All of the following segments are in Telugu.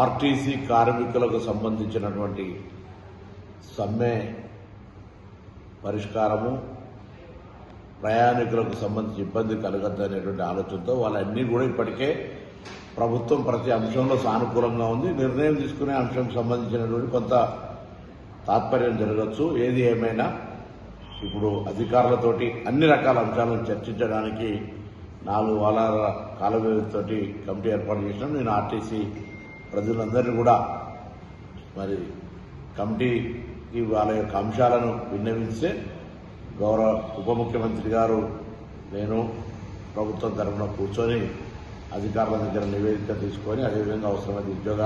ఆర్టీసీ కార్మికులకు సంబంధించినటువంటి సమ్మె పరిష్కారము, ప్రయాణికులకు సంబంధించి ఇబ్బంది కలగద్దనేటువంటి ఆలోచనతో వాళ్ళన్నీ కూడా ఇప్పటికే ప్రభుత్వం ప్రతి అంశంలో సానుకూలంగా ఉంది. నిర్ణయం తీసుకునే అంశంకు సంబంధించినటువంటి కొంత తాత్పర్యం జరగచ్చు. ఏది ఏమైనా ఇప్పుడు అధికారులతోటి అన్ని రకాల అంశాలను చర్చించడానికి 4 వారాల కాల వ్యవధితోటి కమిటీ ఏర్పాటు చేసినాం. నేను ఆర్టీసీ ప్రజలందరినీ కూడా మరి కమిటీకి వాళ్ళ యొక్క అంశాలను విన్నవిస్తే గౌరవ ఉప ముఖ్యమంత్రి గారు నేను ప్రభుత్వం తరఫున కూర్చొని అధికారుల దగ్గర నివేదిక తీసుకొని అదేవిధంగా అవసరమైన ఉద్యోగ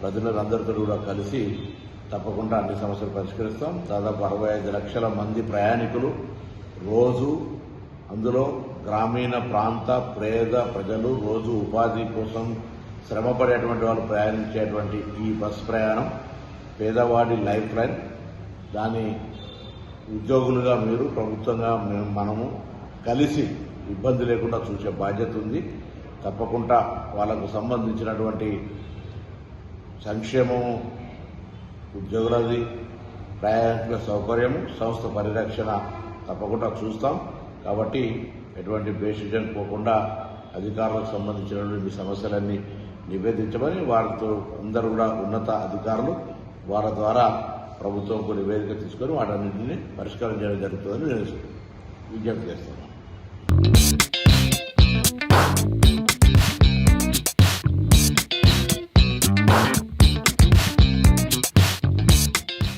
ప్రజలందరితో కూడా కలిసి తప్పకుండా అన్ని సమస్యలు పరిష్కరిస్తాం. దాదాపు 65 లక్షల మంది ప్రయాణికులు రోజు, అందులో గ్రామీణ ప్రాంత పేద ప్రజలు రోజు ఉపాధి కోసం శ్రమపడేటువంటి వాళ్ళు ప్రయాణించేటువంటి ఈ బస్ ప్రయాణం పేదవాడి లైఫ్ లైన్. దాని ఉద్యోగులుగా మీరు, ప్రభుత్వంగా మనము కలిసి ఇబ్బంది లేకుండా చూసే బాధ్యత ఉంది. తప్పకుండా వాళ్ళకు సంబంధించినటువంటి సంక్షేమము, ఉద్యోగులది, ప్రయాణికుల సౌకర్యము, సంస్థ పరిరక్షణ తప్పకుండా చూస్తాం. కాబట్టి ఎటువంటి బేసిజన్ పోకుండా అధికారులకు సంబంధించినటువంటి మీ సమస్యలన్నీ నివేదించమని వారితో అందరూ కూడా ఉన్నత అధికారులు వారి ద్వారా ప్రభుత్వంకు నివేదిక తీసుకొని వాటన్నింటినీ పరిష్కారం చేయడం జరుగుతుందని నేను విజ్ఞప్తి చేస్తున్నాను.